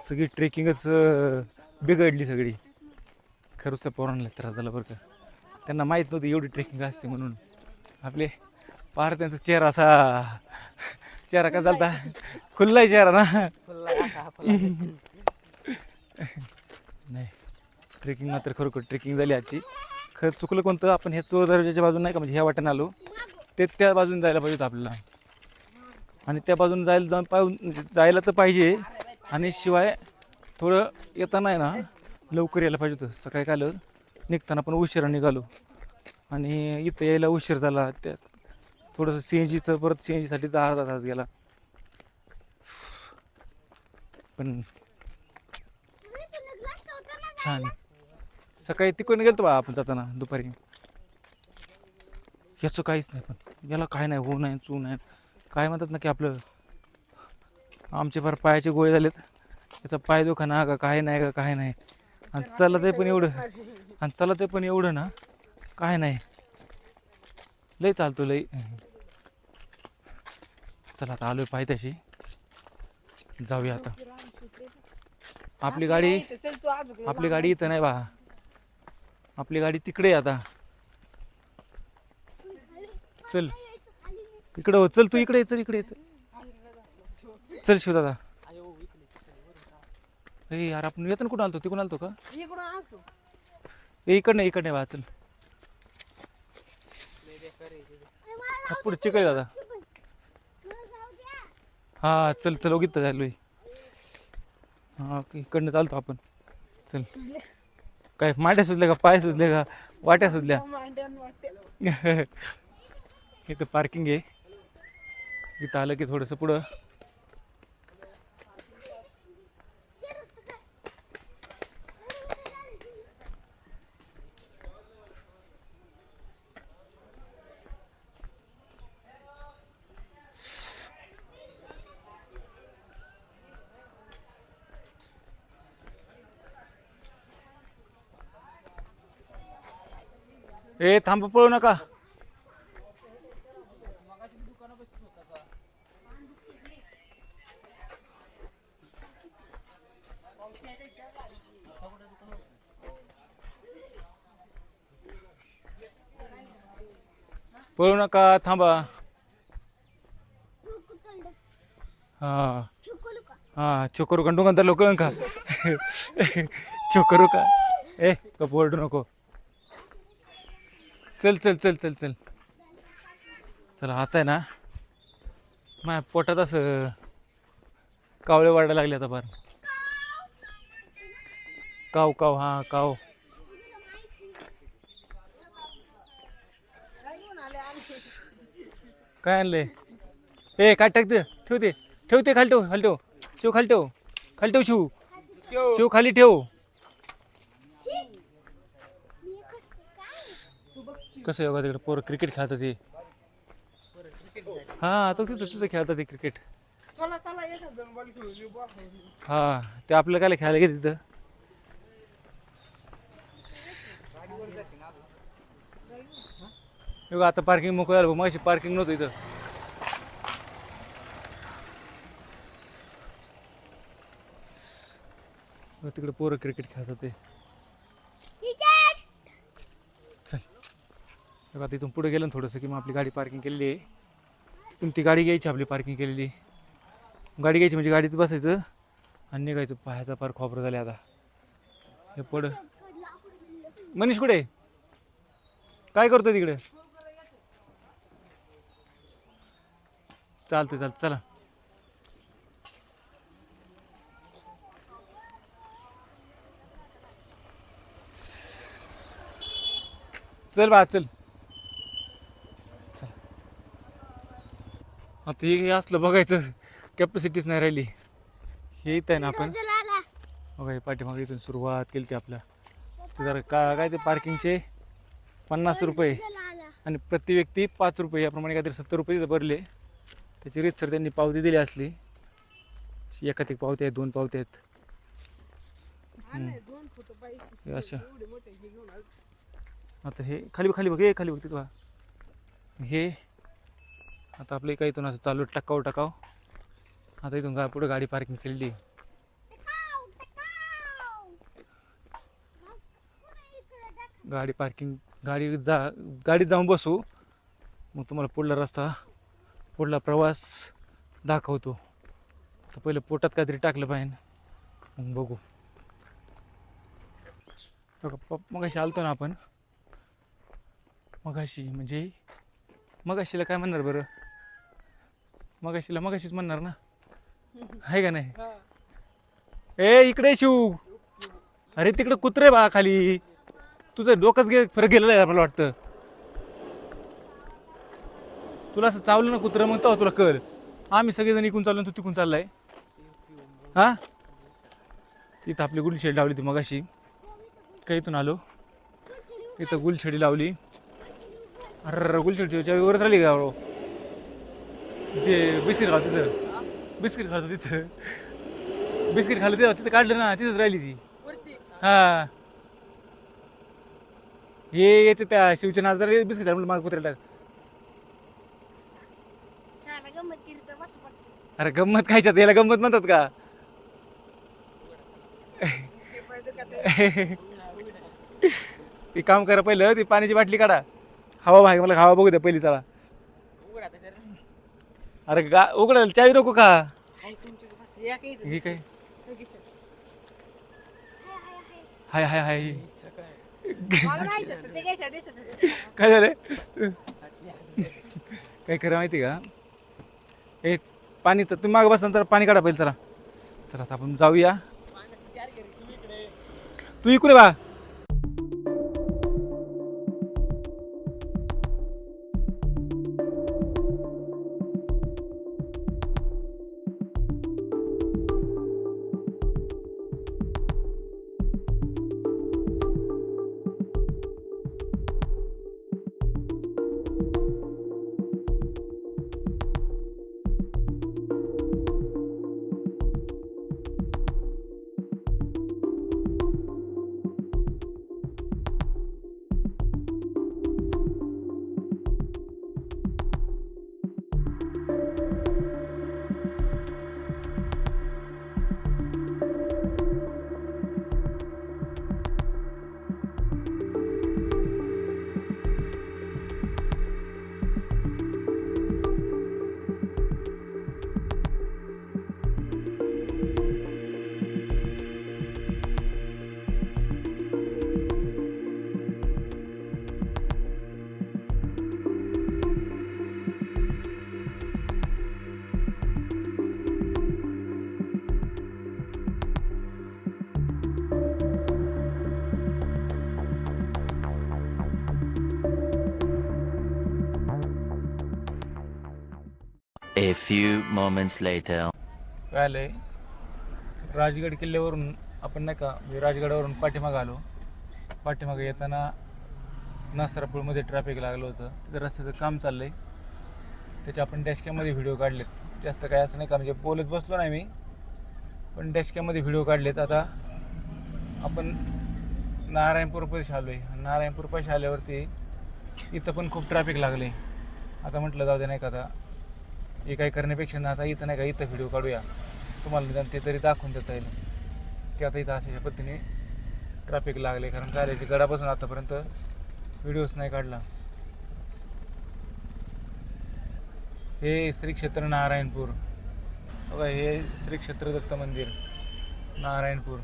सगळी ट्रेकिंगच बिघडली सगळी. खरंच त्या पोरांना त्रास झाला बरं का. त्यांना माहीत नव्हतं एवढी ट्रेकिंग असते म्हणून. आपले पार त्यांचा चेहरा का चालता खुल्लाय चेहरा ना. नाही ट्रेकिंग मात्र खरोखर ट्रेकिंग झाली आजची. खरं चुकलं कोणतं आपण हे चोर दरवाजाच्या बाजून नाही का म्हणजे ह्या वाट्याने आलो ते त्या बाजून जायला पाहिजे होतं आपल्याला. आणि त्या बाजून जायला तर पाहिजे. आणि शिवाय थोडं येताना आहे ना लवकर यायला पाहिजे होतं. सकाळी काल निघताना पण उशिरा निघालो आणि इथं यायला उशीर झाला. त्यात थोडंसं CNGचं परत CNGसाठी तर अर्धा तास गेला. पण छान सकाळी तिकडून गेलतो बा आपण जाताना दुपारी. याचं काहीच नाही पण याला काय नाही हो नाही चू नाही. काय म्हणतात ना की आपलं आमचे फार पायाचे गोळे झालेत. याचा पाय दुखाना का काय नाही का काय नाही. आणि चालत आहे पण एवढं ना काय नाही. लय चालतो लय. चला आता आलोय पायथ्याशी. जाऊया आता. आपली गाडी इथं नाही बा. आपली गाडी तिकडे आहे आता. चल इकडं हो. चल तू इकडे चल इकडे चल. चल शिव दादा. ए यार आपण येताना कुठं आलतो तिकडून आलतो का. इकडे नाही बा. चल पुढे चिकळे दादा. हा चल चल ओगीत झालोय. हा इकडनं चालतो आपण. चल काय मांड्या सुचल्या का पाय सुचले का वाट्या सुचल्या. इथं पार्किंग आहे. इथं आलं की थोडंसं पुढं ए थांब पळू नका. पळू नका थांबा. हा हा चोकरू कंडू कंतर लोक का चोकरू का. ए का बोर्ड नको. चल चल चल चल चल चला. आता आहे ना माझ्या पोटात असं कावळे वाढायला लागले आता. फार काव काव हा काव. काय आणलंय. ए काय टाक. ठेवते खाली ठेव खाली ठेव. शिव खाली ठेव शिव खाली ठेव. कसं आहे बघा तिकडे पोरं क्रिकेट खेळतात. ते हा तो तिथं तिथं खेळतात ते क्रिकेट. हा ते आपलं काय खेळायला घे तिथं. हे बघ आता पार्किंग मोकळं झालं. मग पार्किंग नव्हतं इथं. तिकडे पोरं क्रिकेट खेळतात ते. चल हे बघा तिथून पुढे गेलं ना थोडंसं की मग आपली गाडी पार्किंग केलेली आहे. तिथून ती गाडी घ्यायची आपली पार्किंग केलेली. गाडी घ्यायची म्हणजे गाडीत बसायचं आणि निघायचं. पायाचा पार खोबरं झाले आता. हे पुढं मनीष कुठे काय करतोय तिकडे. चालते चालते चला. चल बा चल. आता हे असलं बघायचं कॅपॅसिटीच नाही राहिली. हे इथं आहे ना आपण बघा पाठीमागे इथून सुरुवात केली ती आपल्या. जरा काय ते पार्किंगचे 50 रुपये आणि प्रति व्यक्ती 5 रुपये याप्रमाणे काहीतरी 70 रुपये तिथं भरले. त्याची रीत सर त्यांनी पावती दिली असली. एकात एक पावती आहेत 2 पावती आहेत अशा. आता हे खाली खाली बघ. हे खाली बघ तिथं. हे आता आपल्या काही इथून असं चालू टाकाव. आता इथून पुढे गाडी पार्किंग केलेली. गाडी पार्किंग गाडीत जाऊन बसू मग तुम्हाला पुढला रस्ता पुढला प्रवास दाखवतो. तर पहिलं पोटात काहीतरी टाकलं पाहिजे मग बघू. मगाशी आलतो ना आपण. मगाशी म्हणजे मगाशीला काय म्हणणार बरं. मगाशीच म्हणणार ना आहे का नाही. ए इकडे शिव. अरे तिकडे कुत्रे बा खाली. तुझं डोकंच फरक गेलेलं आहे मला वाटतं. तुला असं चावलं ना कुत्रं मग तेव्हा तुला कळ. आम्ही सगळेजण इकून चाललो तू तिकून चाललाय. हा इथं आपली गुलछडी लावली ती मगाशी. काही इथून आलो इथं गुलछडी लावली. अरे गुलछडीच्या वरच राहिली का बरो. तिथे बिस्किट खातो तिथं. बिस्किट खातो तिथं. बिस्किट खाल्लं तेव्हा तिथं काढलं ना तिथंच राहिली ती. हा हे याच्या त्या शिवच्या नादाला बिस्किट माग कुत्र्याला. अरे गंमत खायच्यात याला गंमत म्हणतात का. ते काम करा पहिलं. ती पाण्याची बाटली काढा. हवा मागे मला हवा बघू द्या पहिली. चला अरे उघडायला चावी नको का. हे काय हाय हाय हाय. काय झालं काय करा माहिती का. हे पाणी तर तुम्ही मागं बसा तर पाणी काढा पहिलं. चला चला आता आपण जाऊया. तू इकडे बा. A few moments later. काय आलंय राजगड किल्ल्यावरून आपण नाही का राजगडावरून पाठीमागं आलो. पाठीमागे येताना नासरापूरमध्ये ट्रॅफिक लागलं होतं. तिथं रस्त्याचं काम चाललंय. त्याचे आपण डॅशकॅममध्ये व्हिडिओ काढलेत. जास्त काय असं नाही का, म्हणजे बोलत बसलो नाही मी, पण डॅशकॅममध्ये व्हिडिओ काढलेत. आता आपण नारायणपूर पैसे आलो आहे. नारायणपूर पैसे आल्यावरती इथं पण खूप ट्रॅफिक लागले. आता म्हटलं जाऊ दे नाही का, आता हे काही करण्यापेक्षा ना आता इथं नाही का, इथं व्हिडिओ काढूया, तुम्हाला निदान ते तरी दाखवून देता येईल की आता इथं अशा पद्धतीने ट्रॅफिक लागले. कारण काल्याची गडापासून आतापर्यंत व्हिडिओच नाही काढला. हे श्री क्षेत्र नारायणपूर बघा, हे श्री क्षेत्र दत्त मंदिर नारायणपूर.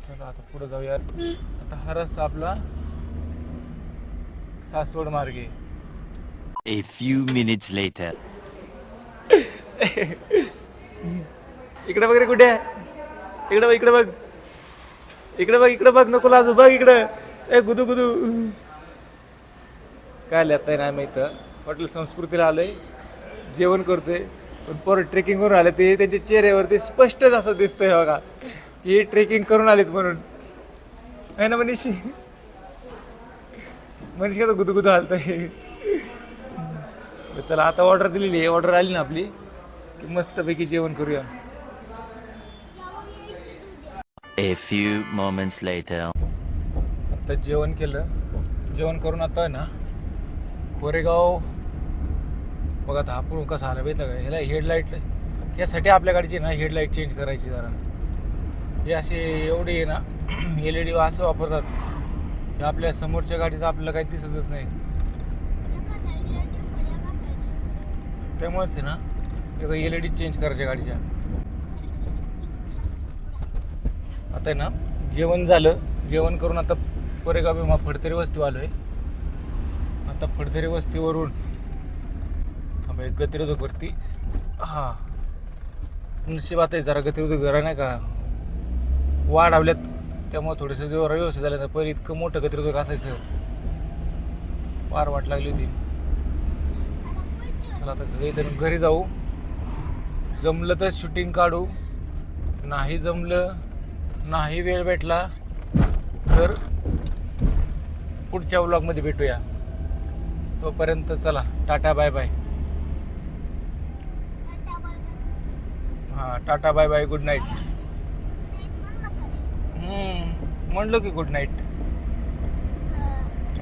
चला आता पुढे जाऊया. आता हा रस्ता आपला सासवड मार्गे. A few minutes later. इकडे बघ रे, कुठे आहे? इकडे बघ, इकडे बघ, इकडे बघ, इकडे बघ, नको लाजू, बघ इकडे. ए गुदू गुदू काय लिहित आहे ना, मी इथं हॉटेल संस्कृतीला आलोय, जेवण करतोय. पण पोरं ट्रेकिंग करून आले, ते त्यांच्या चेहऱ्यावरती स्पष्टच असं दिसतंय बघा की ट्रेकिंग करून आलेत म्हणून. आहे ना मनीषी? मनीषी का गुदू गुदू हालतंय. चला आता ऑर्डर दिलेली आहे, ऑर्डर आली ना आपली की मस्तपैकी जेवण करूया. A few moments later. आता जेवण केलं, जेवण करून आता आहे ना कोरेगाव बघा. आता आपण कसा आला बघितलं का, ह्याला हेडलाईट, यासाठी आपल्या गाडीची ना हेडलाईट चेंज करायची जरा. हे असे एवढे आहे ना LED असं वापरतात की आपल्या समोरच्या गाडीचं आपल्याला काही दिसतच नाही. त्यामुळेच आहे ना एकदा LED चेंज करायच्या गाडीच्या. आता आहे ना जेवण झालं, जेवण करून आता कोरेगाव भीमा फडतरी वस्ती आलो आहे. आता फडतरी वस्तीवरून गतिरोधकवरती हां नशिबात आहे जरा गतिरोधक जरा नाही का वाढवल्यात, त्यामुळे थोडंसं जेव्हा व्यवस्थित झालं तर पहिले इतकं मोठं गतिरोधक असायचं, फार वाट लागली होती. चला आता घरी जाऊ. जमलं तर शूटिंग काढू, नाही जमलं, नाही वेळ भेटला तर पुढच्या व्लॉगमध्ये भेटूया. तोपर्यंत चला टाटा बाय बाय. हां tata bye bye, good night. म्हणलो की गुड नाईट.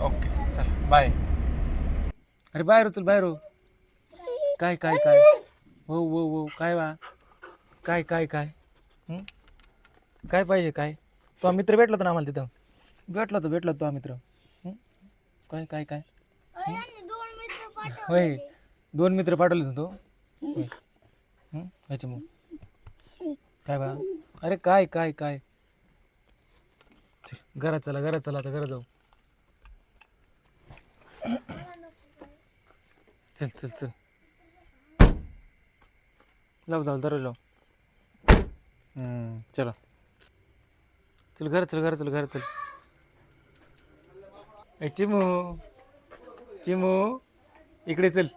ओके चला बाय. अरे बाहेर चल, बाहेर हो. काय काय काय हो हो हो काय वा काय काय काय काय पाहिजे? काय तो मित्र भेटला होता ना आम्हाला तिथं, भेटला तो हा मित्र. काय काय काय होय, 2 मित्र पाठवले होते तो ह्याच्यामुळं. काय बा, अरे काय काय काय घरात चला, घरात चला, आता घरात जाऊ. चल चल चल लाव जाऊ, दररोज लाव. चला चल घर चल, घर चल, घर चल. चिमू चिमू इकडे चल.